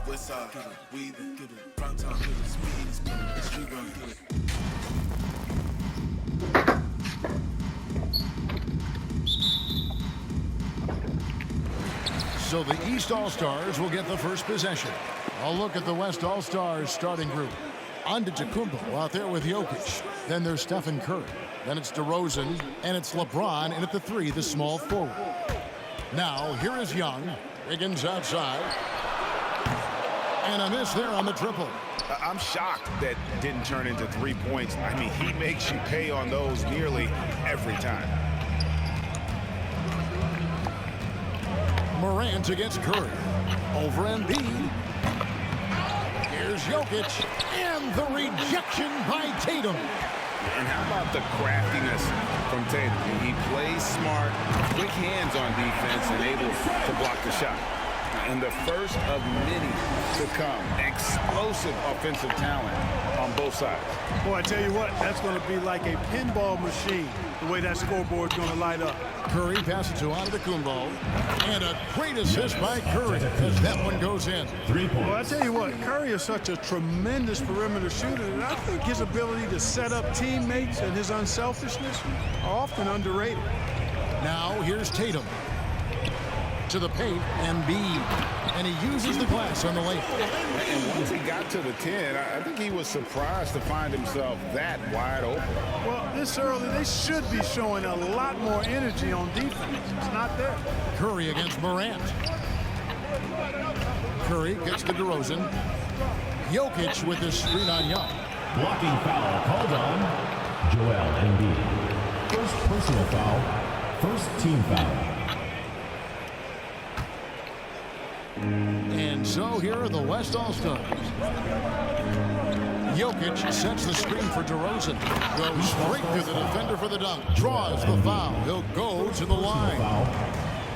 West side, get it, weed it, get it. Prime time, get it, speed, speed, street run, get it. So the East All-Stars will get the first possession. A look at the West All-Stars starting group. Antetokounmpo out there with Jokic. Then there's Stephen Curry. Then it's DeRozan. And it's LeBron. And at the 3, the small forward. Now, here is Young. Wiggins outside. And a miss there on the triple. I'm shocked that didn't turn into 3 points. I mean, he makes you pay on those nearly every time. Morant against Curry. Over Embiid. Here's Jokic. And the rejection by Tatum. And how about the craftiness from Tatum? He plays smart, quick hands on defense, and able to block the shot. And the first of many to come. Explosive offensive talent on both sides. Boy, I tell you what, that's going to be like a pinball machine, the way that scoreboard's going to light up. Curry passes to Antetokounmpo. And a great assist by Curry as that one goes in. 3 points. Well, I tell you what, Curry is such a tremendous perimeter shooter, and I think his ability to set up teammates and his unselfishness are often underrated. Now here's Tatum. To the paint, Embiid. And he uses the glass on the layup. And once he got to the 10, I think he was surprised to find himself that wide open. Well, this early, they should be showing a lot more energy on defense. It's not there. Curry against Morant. Curry gets to DeRozan. Jokic with his screen on Young. Blocking foul called on Joel Embiid. First personal foul, first team foul. And so here are the West All-Stars. Jokic sets the screen for DeRozan. Goes straight to the defender for the dunk. Draws the foul. He'll go to the line.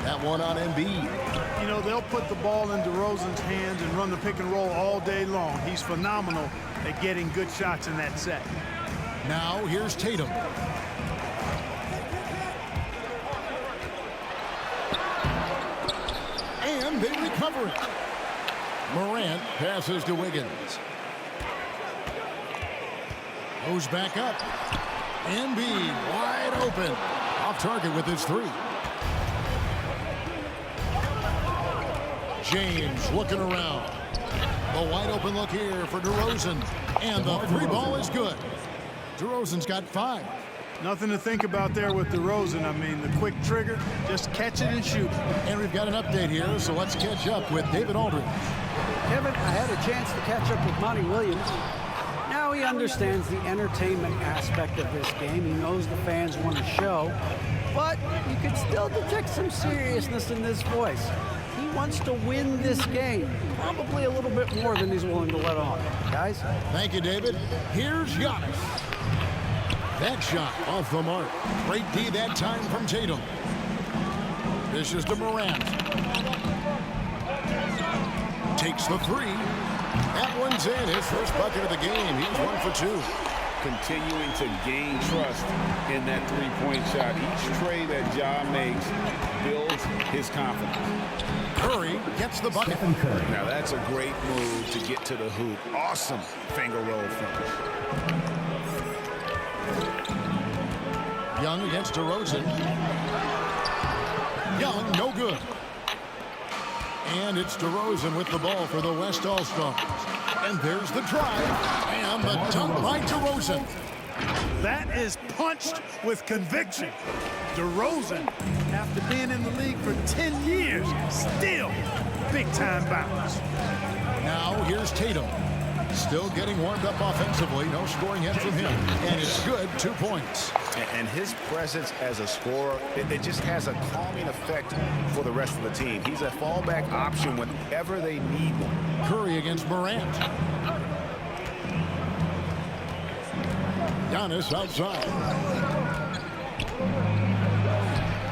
That one on Embiid. You know, they'll put the ball in DeRozan's hands and run the pick and roll all day long. He's phenomenal at getting good shots in that set. Now here's Tatum. And they recover it. Morant passes to Wiggins. Goes back up. Embiid wide open. Off target with his 3. James looking around. The wide open look here for DeRozan. And the 3 ball is good. DeRozan's got 5. Nothing to think about there with DeRozan. I mean, the quick trigger, just catch it and shoot. And we've got an update here, so let's catch up with David Aldridge. Kevin, I had a chance to catch up with Monty Williams. Now he understands the entertainment aspect of this game. He knows the fans want to show, but you can still detect some seriousness in this voice. He wants to win this game, probably a little bit more than he's willing to let on. Guys? Thank you, David. Here's Giannis. That shot off the mark. Great D that time from Tatum. This is to Morant. Takes the 3. That one's in. His first bucket of the game. He's 1 for 2. Continuing to gain trust in that 3-point shot. Each trade that Ja makes builds his confidence. Curry gets the bucket. Stephen Curry. Now that's a great move to get to the hoop. Awesome finger roll finish. Young against DeRozan. Young, no good. And it's DeRozan with the ball for the West All-Stars. And there's the drive. And the dunk by DeRozan. That is punched with conviction. DeRozan, after being in the league for 10 years, still big-time bounce. Now here's Tatum. Still getting warmed up offensively. No scoring yet from him. And it's good. 2 points. And his presence as a scorer, it just has a calming effect for the rest of the team. He's a fallback option whenever they need one. Curry against Morant. Giannis outside.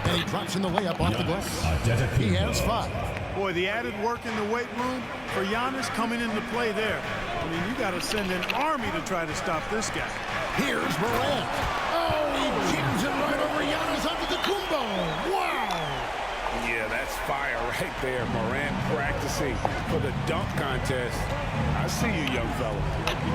And he drops in the layup off the glass. He has 5. Boy, the added work in the weight room for Giannis coming into play there. I mean, you got to send an army to try to stop this guy. Here's Morant. Oh, he jams it right over Giannis Antetokounmpo. Wow. Yeah, that's fire right there. Morant practicing for the dunk contest. I see you, young fella.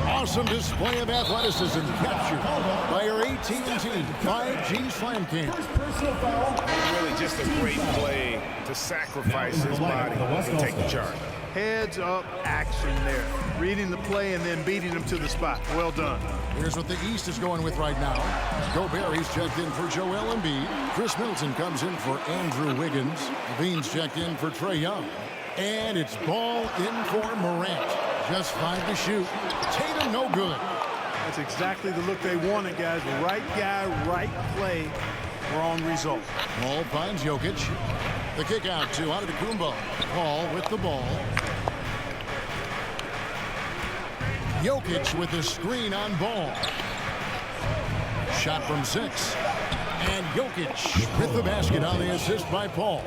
Awesome display of athleticism captured by your AT&T 5G Slam Cam. Personal foul. Really just a great play to sacrifice his body and take the charge. Heads up action there. Reading the play and then beating him to the spot. Well done. Here's what the East is going with right now. Gobert, he's checked in for Joel Embiid. Chris Middleton comes in for Andrew Wiggins. Levine's checked in for Trae Young. And it's ball in for Morant. Just 5 to shoot. Tatum no good. That's exactly the look they wanted, guys. Right guy, right play, wrong result. Paul finds Jokic. The kick out to Antetokounmpo. Paul with the ball. Jokic with the screen on Ball. Shot from 6. And Jokic with the basket on the assist by Paul.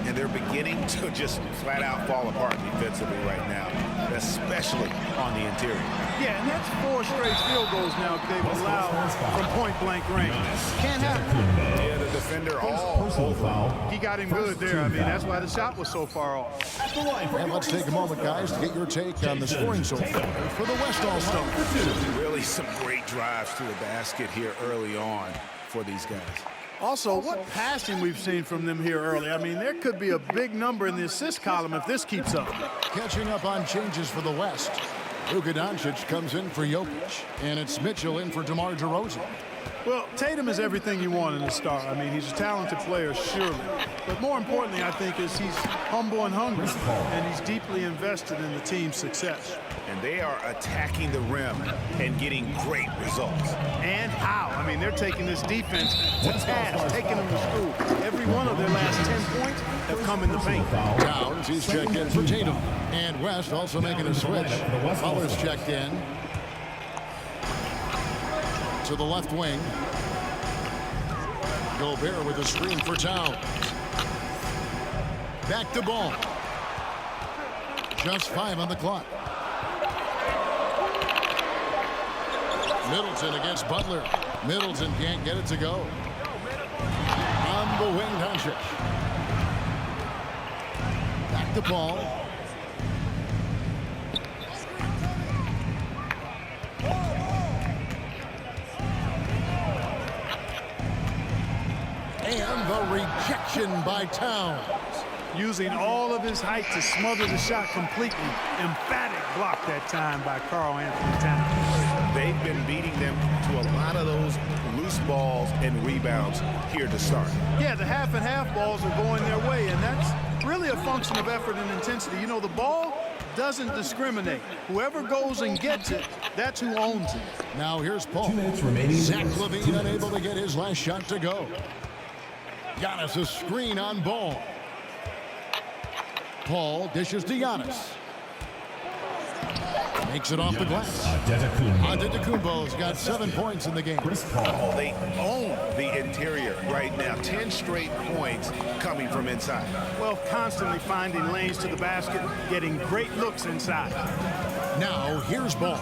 And they're beginning to just flat out fall apart defensively right now, especially on the interior. Yeah, and that's 4 straight field goals now they've allowed from point-blank range. Can't happen. Yeah, the defender all Personal foul. He got him good there. I mean, that's why the shot was so far off. And let's take a moment, guys, to get your take on the scoring so far for the West All-Stars. Really some great drives to the basket here early on for these guys. Also, what passing we've seen from them here early. I mean, there could be a big number in the assist column if this keeps up. Catching up on changes for the West. Luka Doncic comes in for Jokic, and it's Mitchell in for DeMar DeRozan. Well, Tatum is everything you want in a star. I mean, he's a talented player, surely. But more importantly, I think, is he's humble and hungry, and he's deeply invested in the team's success. And they are attacking the rim and getting great results. And how? I mean, they're taking this defense to task, taking them to school. Every one of their last 10 points have come in the paint. Downs, he's checked in for Tatum. And West also making a switch. Fuller's checked in to the left wing. Gobert with a screen for Towns. Back to Ball. Just 5 on the clock. Middleton against Butler. Middleton can't get it to go. On the wing, Doncic. Back to Ball. And the rejection by Towns. Using all of his height to smother the shot completely. Emphatic block that time by Karl Anthony Towns. They've been beating them to a lot of those loose balls and rebounds here to start. Yeah, the half and half balls are going their way, and that's really a function of effort and intensity. You know, the ball doesn't discriminate. Whoever goes and gets it, that's who owns it. Now here's Paul. 2 minutes remaining. Zach LaVine unable to get his last shot to go. Giannis a screen on Ball. Paul dishes to Giannis. Makes it off the glass. Antetokounmpo's got 7 points in the game. Oh, they own the interior right now. 10 straight points coming from inside. Well, constantly finding lanes to the basket, getting great looks inside. Now here's Ball.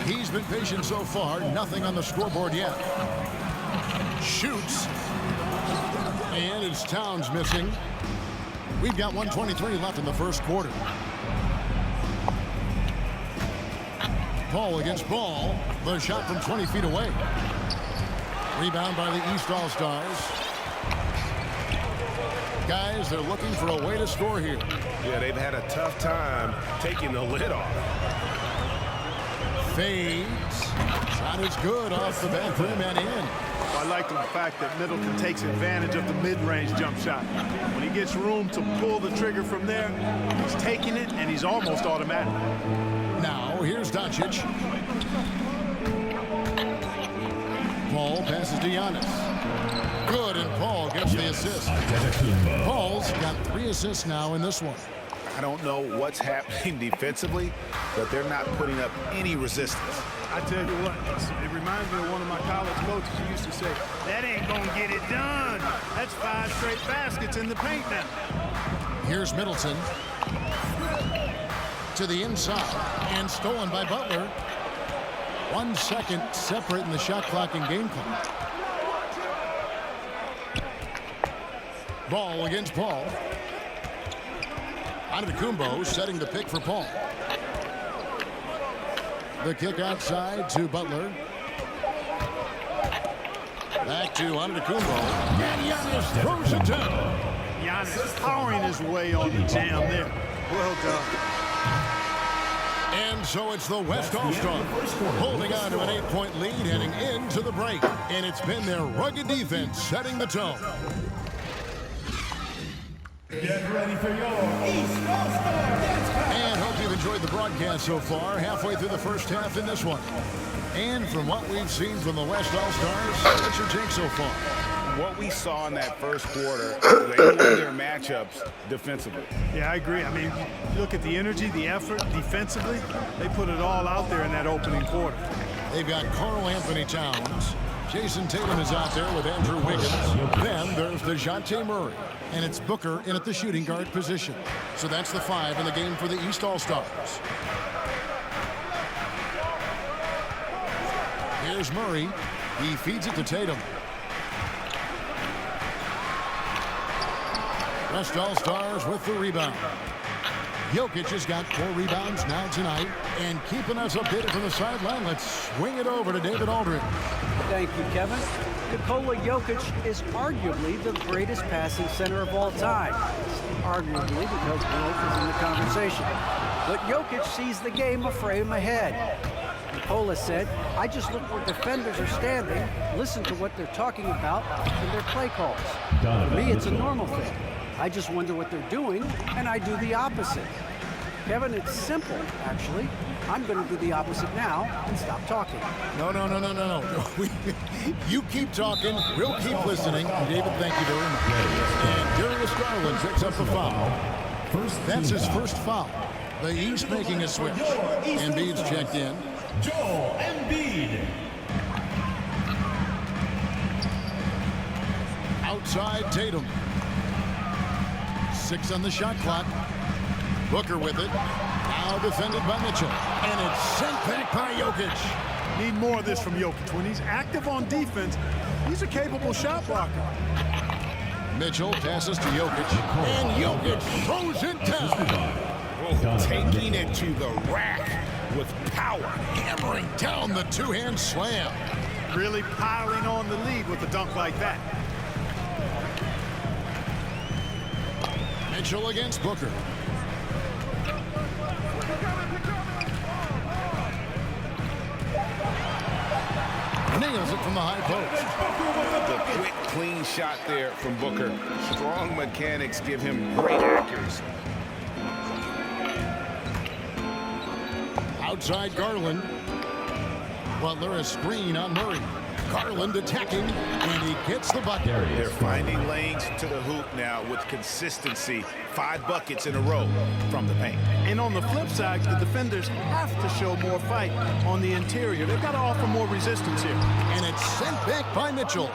He's been patient so far. Nothing on the scoreboard yet. Shoots. And it's Towns missing. We've got 1:23 left in the first quarter. Paul against Ball. The shot from 20 feet away. Rebound by the East All-Stars. Guys, they're looking for a way to score here. Yeah, they've had a tough time taking the lid off. Fades. Shot is good off the back rim and in. I like the fact that Middleton takes advantage of the mid-range jump shot. When he gets room to pull the trigger from there, he's taking it, and he's almost automatic. Now, here's Doncic. Paul passes to Giannis. Good, and Paul gets the assist. Paul's got 3 assists now in this one. I don't know what's happening defensively, but they're not putting up any resistance. I tell you what, it reminds me of one of my college coaches who used to say, that ain't gonna get it done. That's 5 straight baskets in the paint now. Here's Middleton. To the inside, and stolen by Butler. 1 second separating the shot clock and game clock. Ball against Paul. Antetokounmpo setting the pick for Paul. The kick outside to Butler. Back to Antetokounmpo. And Giannis throws it down. Giannis powering his way on the jam there. Well done. And so it's the West All-Stars holding on to an 8-point lead heading into the break. And it's been their rugged defense setting the tone. Get ready for your East All-Stars. And hope you've enjoyed the broadcast so far, halfway through the first half in this one. And from what we've seen from the West All-Stars, what's your take so far? What we saw in that first quarter, they won their matchups defensively. Yeah, I agree. I mean, you look at the energy, the effort defensively, they put it all out there in that opening quarter. They've got Karl Anthony Towns. Jason Tatum is out there with Andrew Wiggins. Then there's DeJounte Murray. And it's Booker in at the shooting guard position. So that's the 5 in the game for the East All-Stars. Here's Murray. He feeds it to Tatum. West All-Stars with the rebound. Jokic has got 4 rebounds now tonight. And keeping us updated from the sideline, let's swing it over to David Aldridge. Thank you, Kevin. Nikola Jokic is arguably the greatest passing center of all time. Arguably because Wilt is in the conversation. But Jokic sees the game a frame ahead. Nikola said, I just look where defenders are standing, listen to what they're talking about in their play calls. For me, it's a normal thing. I just wonder what they're doing, and I do the opposite. Kevin, it's simple, actually. I'm going to do the opposite now and stop talking. No. You keep talking. We'll keep listening. David, thank you very much. And Darius Garland picks up the foul. That's his first foul. The East making a switch. Embiid's checked in. Joel Embiid. Outside Tatum. 6 on the shot clock. Booker with it. Now defended by Mitchell. And it's sent back by Jokic. Need more of this from Jokic. When he's active on defense, he's a capable shot blocker. Mitchell passes to Jokic. And Jokic throws it down. Taking it to the rack with power. Hammering down the two-hand slam. Really piling on the lead with a dunk like that. Mitchell against Booker. Nails it from the high post. The quick, clean shot there from Booker. Strong mechanics give him great accuracy. Outside Garland. Butler a screen on Murray. Garland attacking, and he gets the bucket. They're finding lanes to the hoop now with consistency. 5 buckets in a row from the paint. And on the flip side, the defenders have to show more fight on the interior. They've got to offer more resistance here. And it's sent back by Mitchell.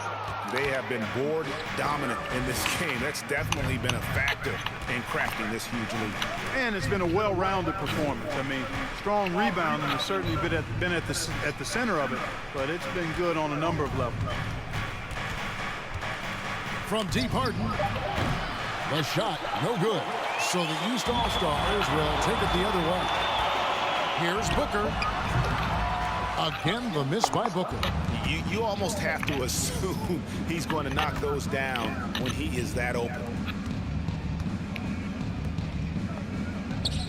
They have been board dominant in this game. That's definitely been a factor in crafting this huge lead. And it's been a well-rounded performance. I mean, strong rebounding has certainly been at the center of it, but it's been good on a number of levels. From deep Harden. The shot, no good. So the East All-Stars will take it the other way. Here's Booker. Again, the miss by Booker. You almost have to assume he's going to knock those down when he is that open.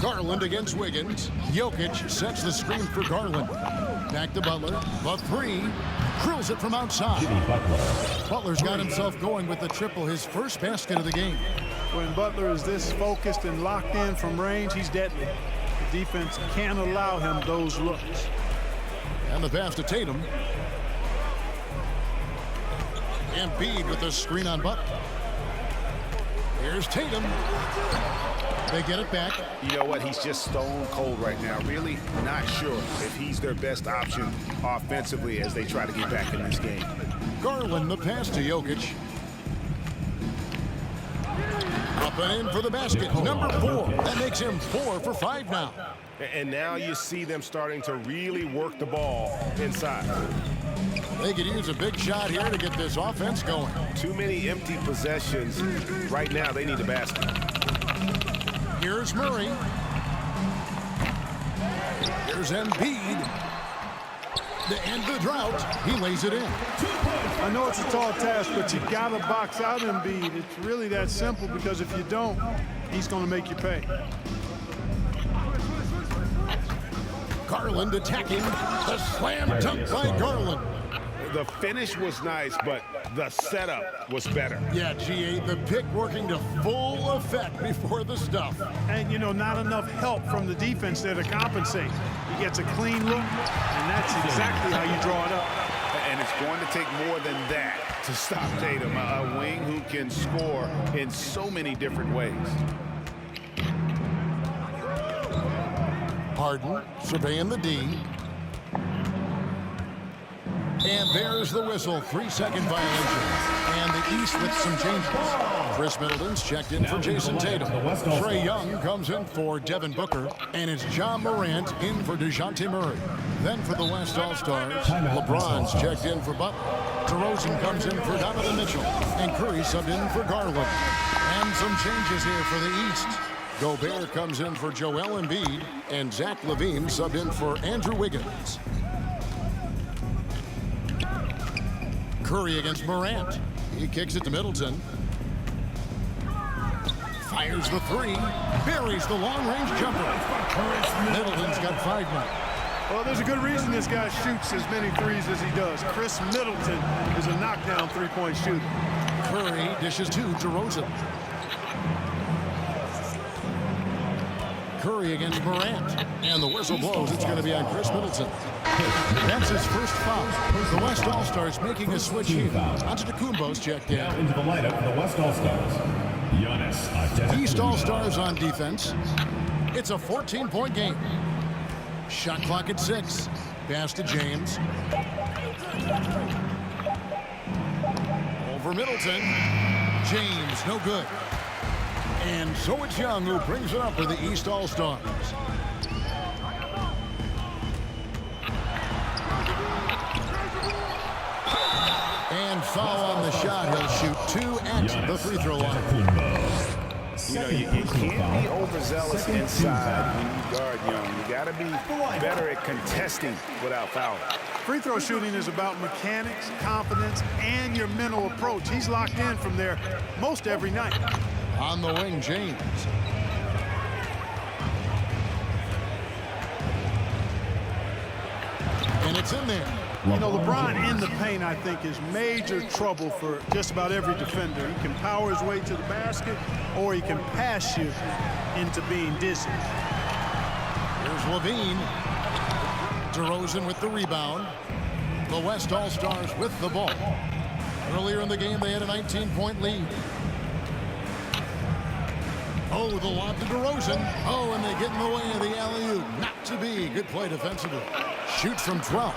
Garland against Wiggins. Jokic sets the screen for Garland. Back to Butler. The 3. Drills it from outside. Butler's got himself going with the triple, his first basket of the game. When Butler is this focused and locked in from range, he's deadly. The defense can't allow him those looks. And the pass to Tatum. Embiid with the screen on Butler. Here's Tatum. They get it back. You know what? He's just stone cold right now. Really not sure if he's their best option offensively as they try to get back in this game. Garland the pass to Jokic. Up and in for the basket. Number 4. That makes him 4 for 5 now. And now you see them starting to really work the ball inside. They could use a big shot here to get this offense going. Too many empty possessions. Right now, they need a basket. Here's Murray. Here's Embiid. To end the drought, he lays it in. I know it's a tall task, but you got to box out Embiid. It's really that simple because if you don't, he's going to make you pay. Garland attacking. The slam dunk by Garland. The finish was nice, but the setup was better. Yeah, GA, the pick working to full effect before the stuff. And, you know, not enough help from the defense there to compensate. He gets a clean look, and that's exactly how you draw it up. And it's going to take more than that to stop Tatum, a wing who can score in so many different ways. Harden surveying the D. And there's the whistle, 3-second violation. And the East with some changes. Chris Middleton's checked in for Jason Tatum. Trae Young comes in for Devin Booker. And it's John Morant in for DeJounte Murray. Then for the West All-Stars, LeBron's checked in for Butler. DeRozan comes in for Donovan Mitchell. And Curry subbed in for Garland. And some changes here for the East. Gobert comes in for Joel Embiid. And Zach LaVine subbed in for Andrew Wiggins. Curry against Morant. He kicks it to Middleton. Fires the three. Buries the long-range jumper. Middleton's got 5 now. Well, there's a good reason this guy shoots as many threes as he does. Chris Middleton is a knockdown three-point shooter. Curry dishes to DeRozan. Curry against Morant. And the whistle blows. It's going to be on Chris Middleton. That's his first foul. The West All-Stars making a switch here. Antetokounmpo's checked in. Now into the lineup for the West All-Stars. Giannis Antetokounmpo. East All-Stars on defense. It's a 14-point game. Shot clock at 6. Pass to James. Over Middleton. James, no good. And so it's Young who brings it up for the East All-Stars. And foul on the shot. He'll shoot 2 at the free throw line. You know, you can't be overzealous inside when you guard Young. You got to be better at contesting without fouling. Free throw shooting is about mechanics, confidence, and your mental approach. He's locked in from there most every night. On the wing, James. And it's in there. You know, LeBron in the paint, I think, is major trouble for just about every defender. He can power his way to the basket, or he can pass you into being dizzy. Here's LaVine. DeRozan with the rebound. The West All-Stars with the ball. Earlier in the game, they had a 19-point lead. Oh, the lob to DeRozan. Oh, and they get in the way of the alley-oop. Not to be. Good play defensively. Shoots from 12.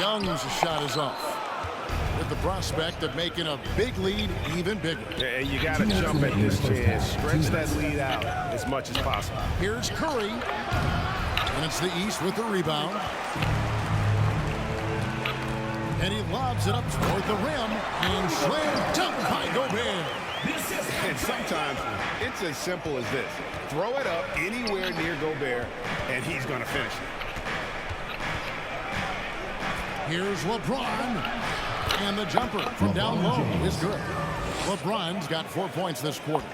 Young's shot is off. With the prospect of making a big lead even bigger. Yeah, you got to jump at this chance. Stretch that lead out as much as possible. Here's Curry. And it's the East with the rebound. And he lobs it up toward the rim. And slam dunk by Gobert. And sometimes it's as simple as this. Throw it up anywhere near Gobert, and he's going to finish it. Here's LeBron. And the jumper from down low is good. LeBron's got 4 points this quarter.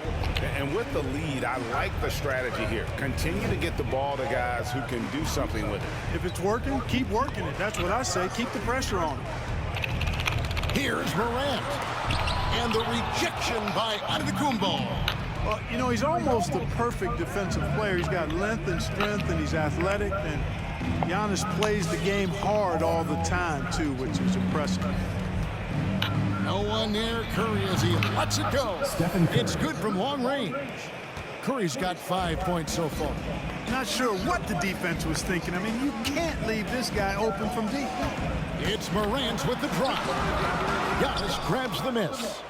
And with the lead, I like the strategy here. Continue to get the ball to guys who can do something with it. If it's working, keep working it. That's what I say. Keep the pressure on him. Here's Morant. And the rejection by Antetokounmpo. Well, you know, he's almost the perfect defensive player. He's got length and strength, and he's athletic. And Giannis plays the game hard all the time, too, which is impressive. No one near Curry as he lets it go. It's good from long range. Curry's got 5 points so far. Not sure what the defense was thinking. I mean, you can't leave this guy open from deep. It's Morant with the drop. Giannis grabs the miss.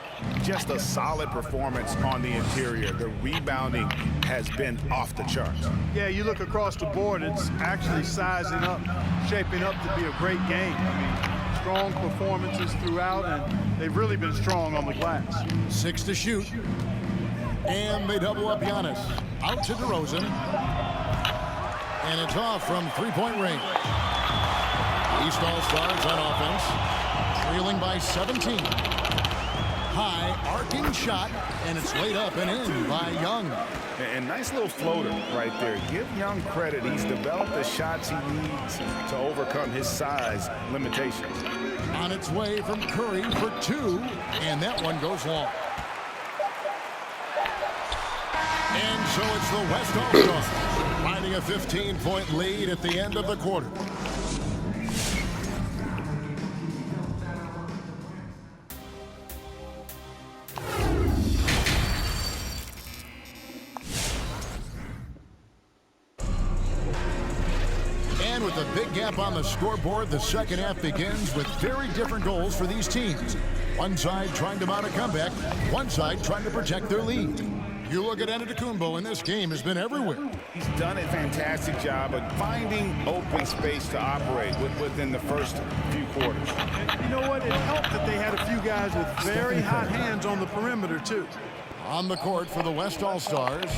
Just a solid performance on the interior. The rebounding has been off the charts. Yeah, you look across the board, it's actually sizing up, shaping up to be a great game. I mean, strong performances throughout, and they've really been strong on the glass. 6 to shoot. And they double up Giannis. Out to DeRozan. And it's off from three-point range. East All-Stars on offense. Trailing by 17. High arcing shot, and it's laid up and in by Young. And nice little floater right there. Give Young credit. He's developed the shots he needs to overcome his size limitations. On its way from Curry for two, and that one goes long. And so it's the West All-Stars finding a 15-point lead at the end of the quarter. And with a big gap on the scoreboard, the second half begins with very different goals for these teams. One side trying to mount a comeback, one side trying to protect their lead. You look at Antetokounmpo, and this game has been everywhere. He's done a fantastic job of finding open space to operate within the first few quarters. You know what? It helped that they had a few guys with very hot hands on the perimeter, too. On the court for the West All-Stars,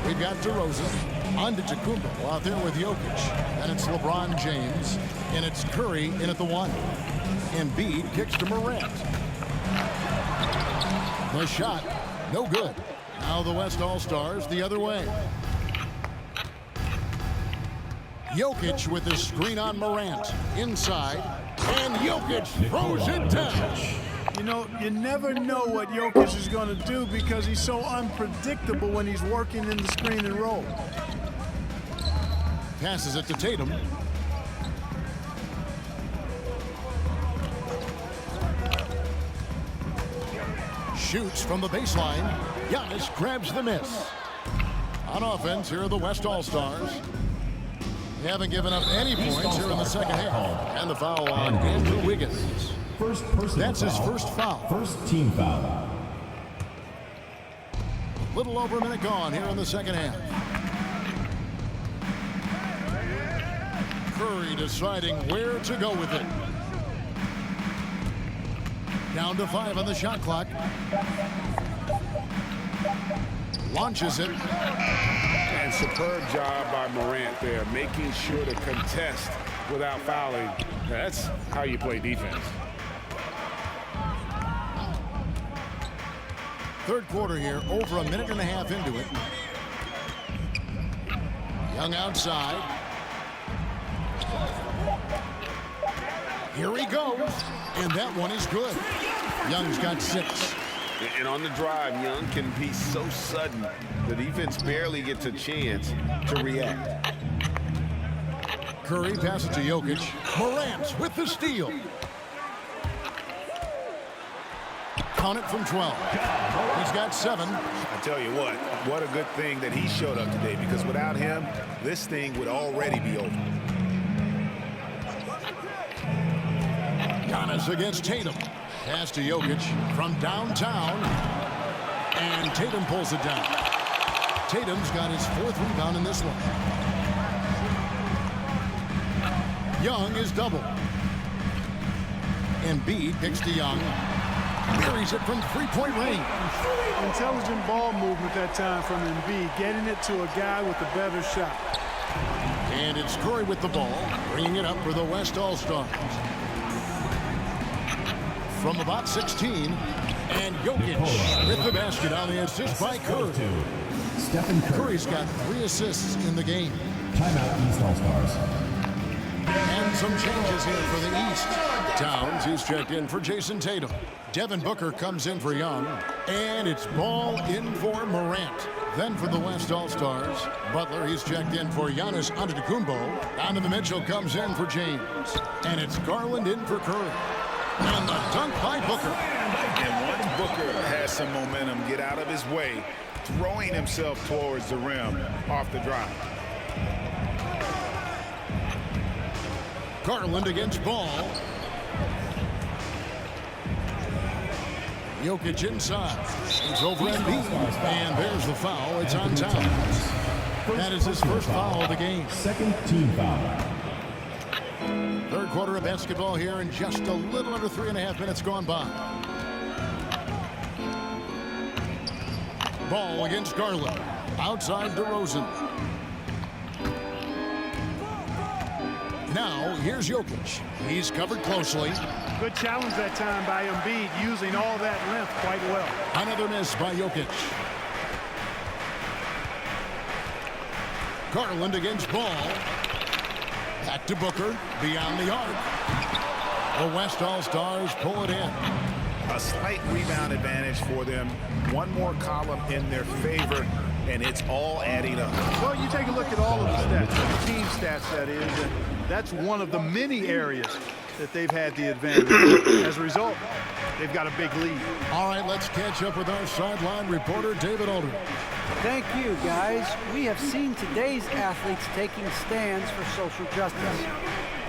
we've got DeRozan, Antetokounmpo out there with Jokic, and it's LeBron James, and it's Curry in at the one. Embiid kicks to Morant. The shot, no good. Now the West All-Stars the other way. Jokic with the screen on Morant. Inside, and Jokic throws it down. You know, you never know what Jokic is going to do because he's so unpredictable when he's working in the screen and roll. Passes it to Tatum. Shoots from the baseline. Giannis grabs the miss. On offense, here are the West All-Stars. They haven't given up any points here in the second half. And the foul on Andrew Wiggins. That's his first foul. First team foul. Little over a minute gone here in the second half. Curry deciding where to go with it. Down to 5 on the shot clock. Launches it. And superb job by Morant there, making sure to contest without fouling. That's how you play defense. Third quarter here, over a minute and a half into it. Young outside. Here he goes, and that one is good. Young's got 6. And on the drive, Young can be so sudden, the defense barely gets a chance to react. Curry passes to Jokic. Morant with the steal. Count it from 12. He's got 7. I tell you what a good thing that he showed up today, because without him, this thing would already be over. Giannis against Tatum. Pass to Jokic from downtown. And Tatum pulls it down. Tatum's got his 4th rebound in this one. Young is double. Embiid picks to Young. Buries it from three-point range. Intelligent ball movement that time from Embiid, getting it to a guy with a better shot. And it's Curry with the ball, bringing it up for the West All-Stars. From about 16, and Jokic with the basket on the assist by Curry. Stephen Curry. Curry's got 3 assists in the game. Timeout East All-Stars. And some changes here for the East. Towns, he's checked in for Jason Tatum. Devin Booker comes in for Young. And it's ball in for Morant. Then for the West All-Stars, Butler, he's checked in for Giannis Antetokounmpo. Donovan Mitchell comes in for James. And it's Garland in for Curry. And the dunk by Booker. And once Booker has some momentum, get out of his way, throwing himself towards the rim off the drive. Garland against Ball. Jokic inside. It's over Embiid. And there's the foul. It's on Towns. That is his first foul of the game. Second team foul. Third quarter of basketball here, and just a little under 3.5 minutes gone by. Ball against Garland. outside DeRozan. Now, here's Jokic. He's covered closely. Good challenge that time by Embiid, using all that length quite well. Another miss by Jokic. Garland against Ball. Back to Booker, beyond the arc. The West All-Stars pull it in. A slight rebound advantage for them. One more column in their favor, and it's all adding up. Well, you take a look at all of the stats, the team stats that is, and that's one of the many areas that they've had the advantage. As a result, they've got a big lead. All right, let's catch up with our sideline reporter, David Aldridge. Thank you, guys. We have seen today's athletes taking stands for social justice.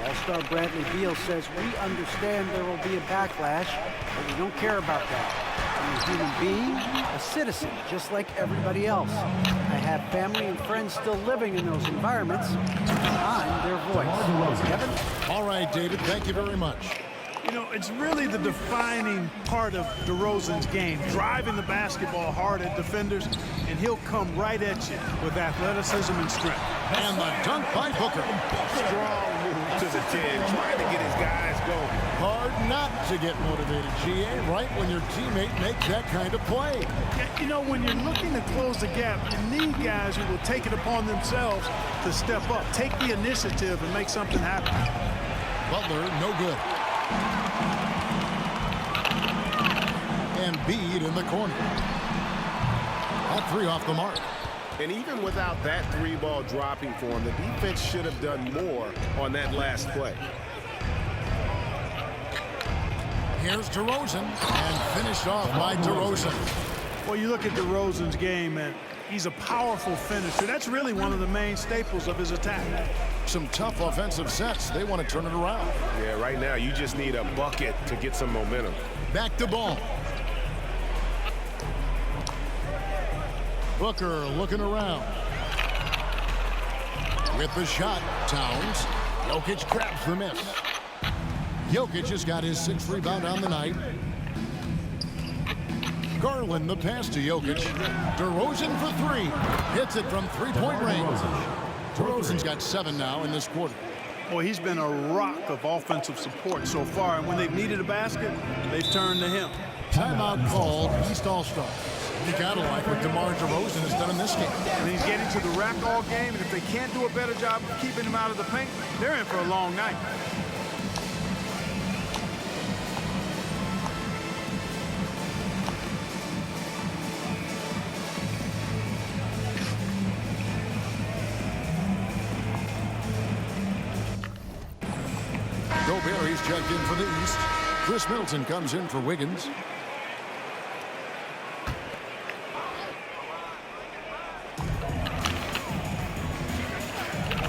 All-Star Bradley Beal says, we understand there will be a backlash, but we don't care about that. I'm a human being, a citizen, just like everybody else. I have family and friends still living in those environments. I'm their voice. Kevin? All right, David, thank you very much. You know, it's really the defining part of DeRozan's game, driving the basketball hard at defenders, and he'll come right at you with athleticism and strength. And the dunk by Booker. Strong move to the 10, trying to get his guys going. Hard not to get motivated, GA, right when your teammate makes that kind of play. You know, when you're looking to close the gap, you need guys who will take it upon themselves to step up, take the initiative, and make something happen. Butler, no good. Embiid in the corner. That three off the mark. And even without that three ball dropping for him, the defense should have done more on that last play. Here's DeRozan, and finished off by DeRozan. Well, you look at DeRozan's game, and he's a powerful finisher. That's really one of the main staples of his attack. Some tough offensive sets. They want to turn it around. Yeah, right now you just need a bucket to get some momentum. Back to Ball. Booker looking around. With the shot, Towns. Jokic grabs the miss. Jokic has got his 6th rebound on the night. Garland the pass to Jokic. DeRozan for 3. Hits it from three-point range. DeRozan's got 7 now in this quarter. Boy, he's been a rock of offensive support so far, and when they've needed a basket, they've turned to him. Timeout called, East All-Star. You gotta like what DeMar DeRozan has done in this game. And he's getting to the rack all game, and if they can't do a better job of keeping him out of the paint, they're in for a long night. Gobert, he's checked in for the East. Chris Middleton comes in for Wiggins.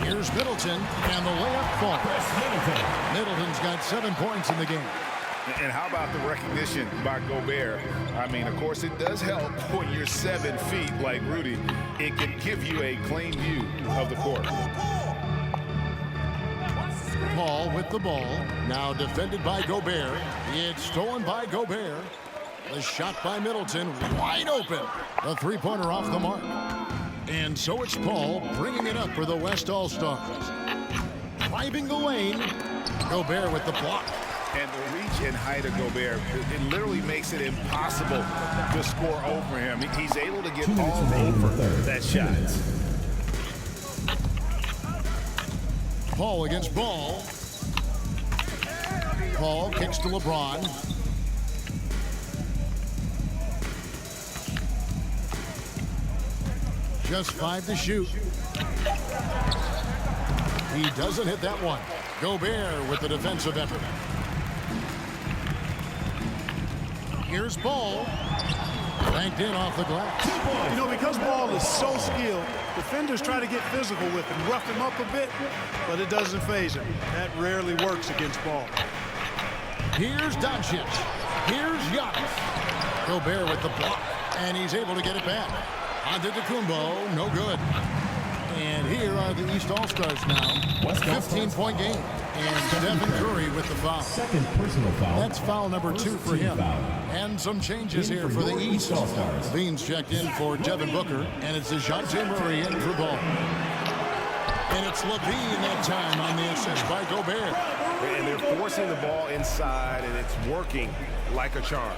Here's Middleton, and the layup falls. Middleton's got 7 points in the game. And how about the recognition by Gobert? I mean, of course, it does help when you're 7 feet like Rudy. It can give you a clean view of the court. Paul with the ball, now defended by Gobert. It's stolen by Gobert. The shot by Middleton, wide open. The three-pointer off the mark. And so it's Paul bringing it up for the West All-Stars. Driving the lane, Gobert with the block. And the reach and height of Gobert, it literally makes it impossible to score over him. He's able to get all over that shot. Paul against Ball. Paul kicks to LeBron. Just 5 to shoot. He doesn't hit that one. Gobert with the defensive effort. Here's Ball. Banked in off the glass. You know, because Ball is so skilled, defenders try to get physical with him, rough him up a bit, but it doesn't faze him. That rarely works against Ball. Here's Doncic. Here's Giannis. Gobert with the block, and he's able to get it back. Antetokounmpo, no good. And here are the East All-Stars now. 15-point game. And Stephen Curry with the foul. Second personal foul. That's foul number 2 for him. And some changes here for the East. Levine's checked in for Devin Booker, and it's DeJounte Murray in for ball. And it's Levine that time on the assist by Gobert. And they're forcing the ball inside, and it's working like a charm.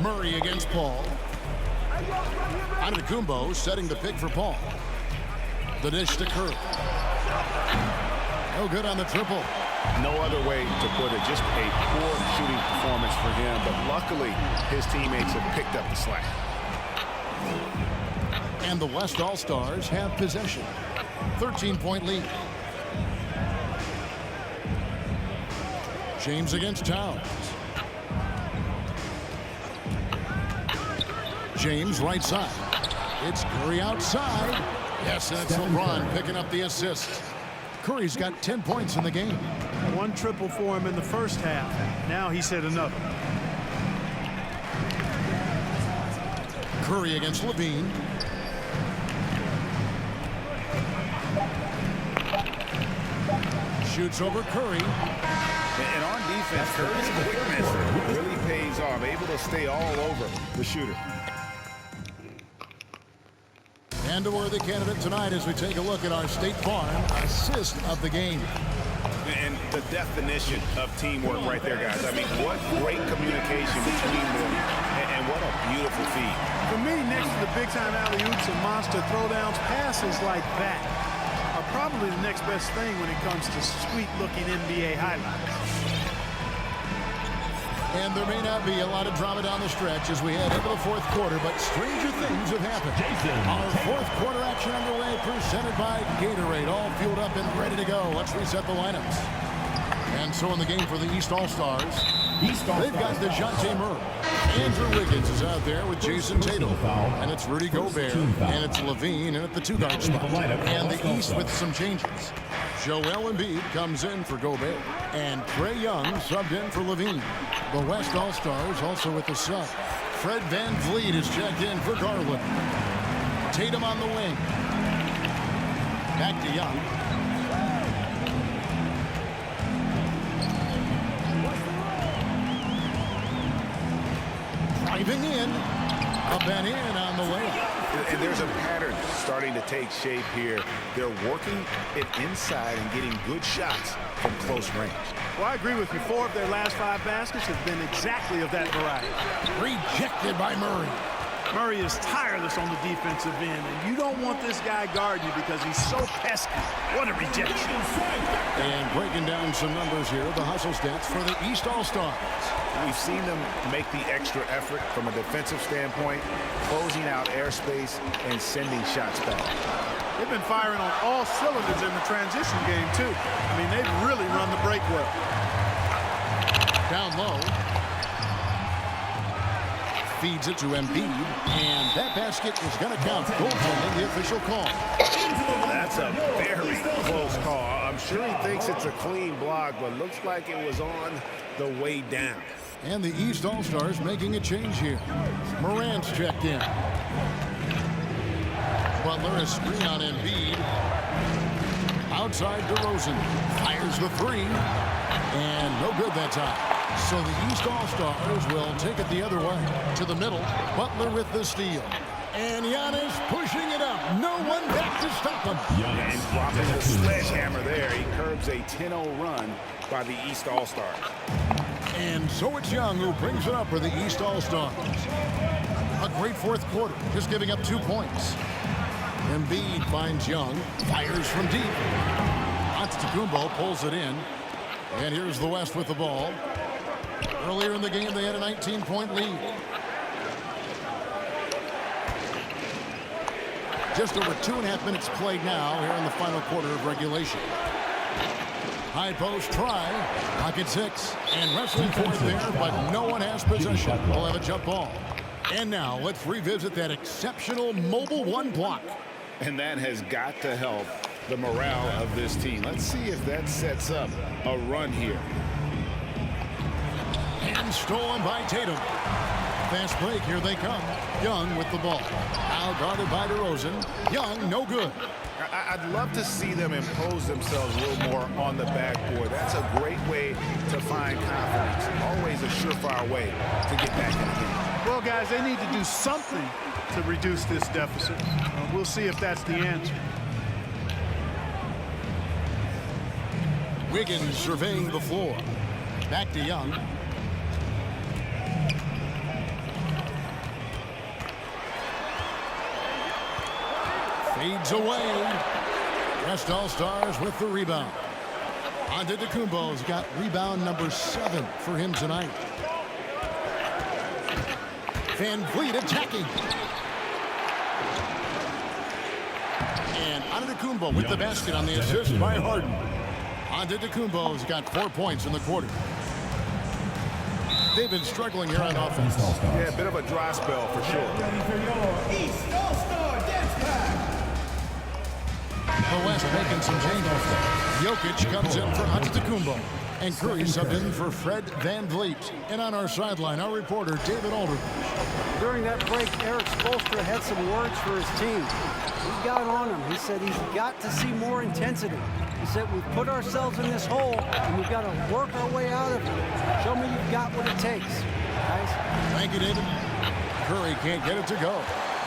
Murray against Paul. Antetokounmpo setting the pick for Paul. The dish to Curry. No good on the triple. No other way to put it. Just a poor shooting performance for him. But luckily, his teammates have picked up the slack. And the West All-Stars have possession. 13-point lead. James against Towns. James right side. It's Curry outside. Yes, and it's LeBron picking up the assist. Curry's got 10 points in the game. One triple for him in the first half. Now he's hit another. Curry against Levine. Shoots over Curry. And on defense, Curry's quickness really pays off. Able to stay all over the shooter. And a worthy candidate tonight as we take a look at our State Farm assist of the game. And the definition of teamwork right there, guys. I mean, what great communication between them, and what a beautiful feed. For me, next to the big-time alley-oops and monster throwdowns, passes like that are probably the next best thing when it comes to sweet-looking NBA highlights. And there may not be a lot of drama down the stretch as we head into the fourth quarter, but stranger things have happened. Our fourth quarter action underway, presented by Gatorade, all fueled up and ready to go. Let's reset the lineups. And so in the game for the East All-Stars, they've got DeJounte Murray. Andrew Wiggins is out there with Jason Tatum. And it's Rudy Gobert. And it's Levine in at the two-guard spot. And the East with some changes. Joel Embiid comes in for Gobert. And Trae Young subbed in for Levine. The West All-Stars also with the sub. Fred VanVleet is checked in for Garland. Tatum on the wing. Back to Young. Driving in. Up and in on the layup. And there's a pattern starting to take shape here. They're working it inside and getting good shots from close range. Well, I agree with you. 4 of their last 5 baskets have been exactly of that variety. Rejected by Murray. Murray is tireless on the defensive end, and you don't want this guy guarding you because he's so pesky. What a rejection. And breaking down some numbers here, the hustle stats for the East All-Stars. We've seen them make the extra effort from a defensive standpoint, closing out airspace and sending shots back. They've been firing on all cylinders in the transition game, too. I mean, they've really run the break well. Down low. Feeds it to Embiid, and that basket is going to count. Goaltending, the official call. That's a very close call. I'm sure he thinks it's a clean block, but looks like it was on the way down. And the East All-Stars making a change here. Morant's checked in. Butler is screen on Embiid. Outside DeRozan. Fires the 3. And no good that time. So the East All-Stars will take it the other way. To the middle. Butler with the steal. And Giannis pushing it up. No one back to stop him. And dropping the sledgehammer there. He curbs a 10-0 run by the East All-Stars. And so it's Young who brings it up for the East All-Stars. A great fourth quarter, just giving up 2 points. Embiid finds Young, fires from deep. Antetokounmpo pulls it in. And here's the West with the ball. Earlier in the game, they had a 19-point lead. Just over 2.5 minutes played now here in the final quarter of regulation. High post try. Pocket 6. And wrestling for it there, but no one has possession. We'll have a jump ball. And now let's revisit that exceptional mobile 1 block. And that has got to help the morale of this team. Let's see if that sets up a run here. And stolen by Tatum. Fast break, here they come. Young with the ball. Now guarded by DeRozan. Young, no good. I'd love to see them impose themselves a little more on the backboard. That's a great way to find confidence. Always a surefire way to get back in the game. Well, guys, they need to do something to reduce this deficit. We'll see if that's the answer. Wiggins surveying the floor. Back to Young. Fades away. West All-Stars with the rebound. Antetokounmpo's got rebound number 7 for him tonight. Van Vliet attacking. And Antetokounmpo with the basket on the assist by Harden. Antetokounmpo's got 4 points in the quarter. They've been struggling here on offense. Yeah, a bit of a dry spell for sure. East All-Star Dance Pack. The West making some changes. Jokic comes in for Antetokounmpo. And Curry subbed in for Fred Van Vliet. And on our sideline, our reporter, David Aldridge. During that break, Eric Spoelstra had some words for his team. He got on him. He said he's got to see more intensity. He said we've put ourselves in this hole, and we've got to work our way out of it. Show me you've got what it takes, guys. Thank you, David. Curry can't get it to go.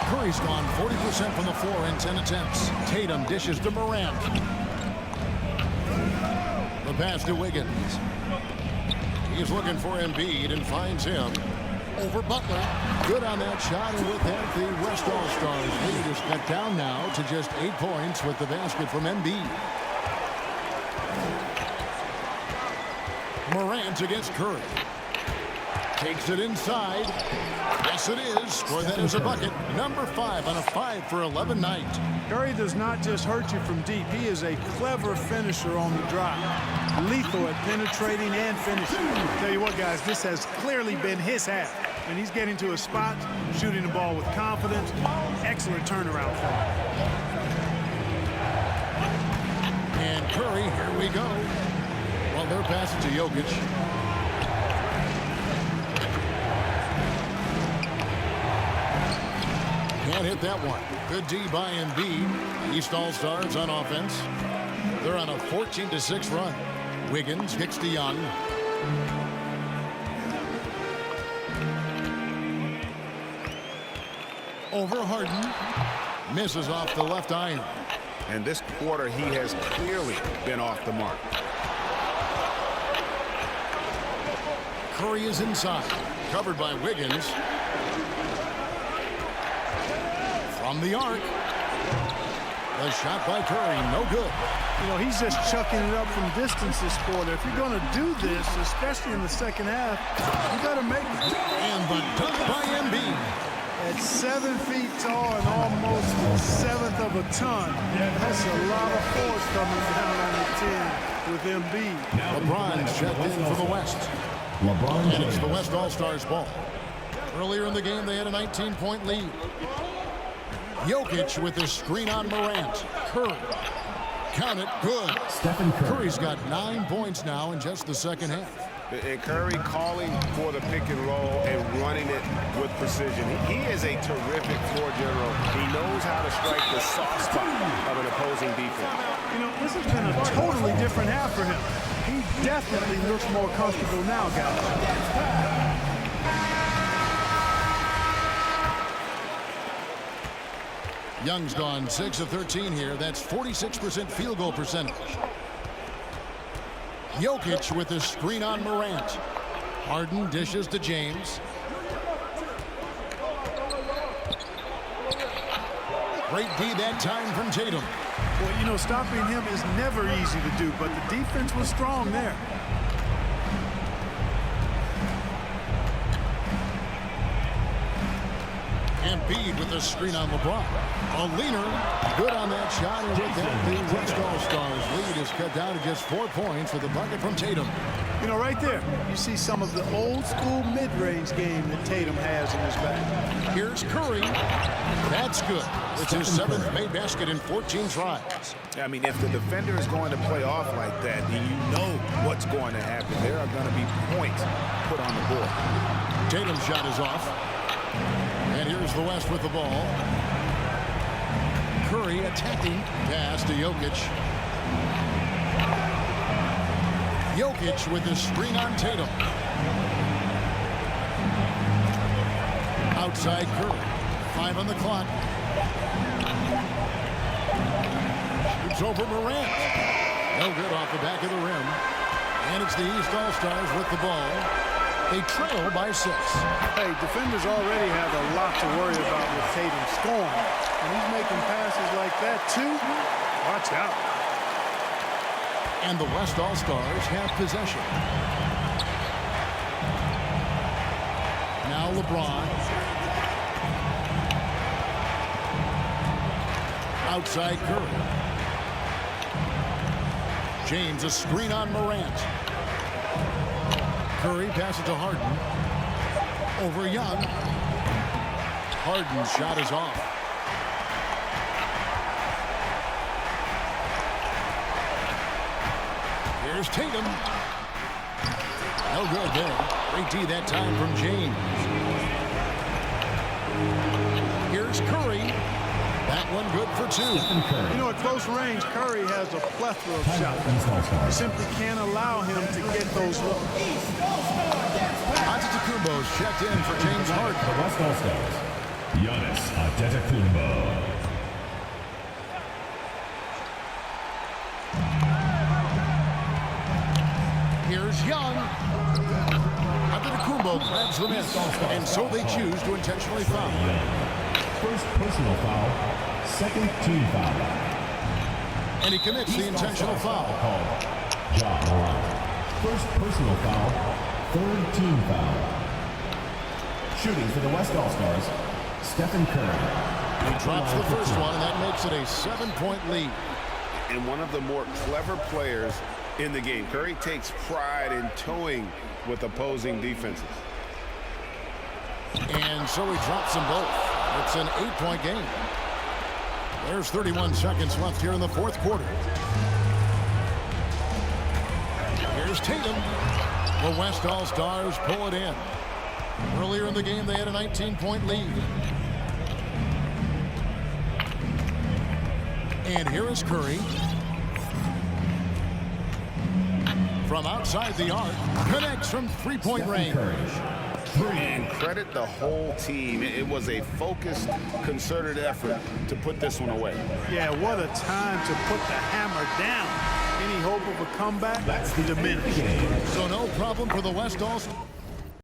Curry's gone 40% from the floor in 10 attempts. Tatum dishes to Morant. The pass to Wiggins. He's looking for Embiid and finds him. Over Butler. Good on that shot, and with that, the West All-Stars lead is cut down now to just 8 points with the basket from Embiid. Morant against Curry. Takes it inside. Yes, it is. For that is a bucket. Number 5 on a 5-for-11 night. Curry does not just hurt you from deep. He is a clever finisher on the drive. Lethal at penetrating and finishing. Tell you what, guys, this has clearly been his half. And he's getting to a spot, shooting the ball with confidence. Excellent turnaround for him. And Curry, here we go. Well, they're passing to Jokic. Can't hit that one. Good D by Embiid. East All-Stars on offense. They're on a 14-6 run. Wiggins kicks to Young. Over Harden. Misses off the left iron. And this quarter, he has clearly been off the mark. Curry is inside. Covered by Wiggins. From the arc. The shot by Curry, no good. You know, he's just chucking it up from distance this quarter. If you're going to do this, especially in the second half, you got to make it. And the dunk by Embiid. At 7 feet tall and almost a seventh of a ton, that's a lot of force coming down on the 10 with Embiid. LeBron's checked in for the West. And it's the West All-Stars ball. Earlier in the game, they had a 19-point lead. Jokic with the screen on Morant. Curry. Count it. Good. Stephen Curry. Curry's got 9 points now in just the second half. And Curry calling for the pick and roll and running it with precision. He is a terrific floor general. He knows how to strike the soft spot of an opposing defense. You know, this has been a totally different half for him. He definitely looks more comfortable now, guys. Young's gone 6 of 13 here. That's 46% field goal percentage. Jokic with the screen on Morant. Harden dishes to James. Great D that time from Tatum. Well, you know, stopping him is never easy to do, but the defense was strong there. Embiid with the screen on LeBron. A leaner. Good on that shot. And with that, the West All-Stars lead is cut down to just 4 points with the bucket from Tatum. You know, right there, you see some of the old-school mid-range game that Tatum has in his bag. Here's Curry. That's good. It's his 7th made basket in 14 tries. I mean, if the defender is going to play off like that, then you know what's going to happen. There are going to be points put on the board. Tatum's shot is off. And here's the West with the ball. Curry attacking. Pass to Jokic. Jokic with the screen on Tatum. Outside Curry. 5 on the clock. Shoots over Morant. No good off the back of the rim. And it's the East All-Stars with the ball. They trail by 6. Hey, defenders already have a lot to worry about with Tatum scoring. And he's making passes like that, too. Watch out. And the West All-Stars have possession. Now LeBron. Outside Curry. James, a screen on Morant. Curry passes to Harden. Over Young. Harden's shot is off. Here's Tatum. No good there. Great D that time from James. Here's Curry. That one good for 2. You know, at close range, Curry has a plethora of shots. You simply can't allow him to get those looks. Antetokounmpo's checked in for James Harden. The West All-Stars, Giannis Antetokounmpo. Here's Young. Antetokounmpo grabs the miss, and so they choose to intentionally foul. First personal foul, second team foul. And he commits the intentional foul. Called Ja Morant. First personal foul, third team foul. Shooting for the West All-Stars, Stephen Curry. He drops the first one, and that makes it a 7-point lead. And one of the more clever players in the game. Curry takes pride in toying with opposing defenses. And so he drops them both. It's an 8-point game. There's 31 seconds left here in the fourth quarter. Here's Tatum. The West All-Stars pull it in. Earlier in the game, they had a 19-point lead. And here is Curry. From outside the arc, connects from three-point range. And credit the whole team. It was a focused, concerted effort to put this one away. Yeah, what a time to put the hammer down. Any hope of a comeback? That's diminished. So no problem for the West All-Stars.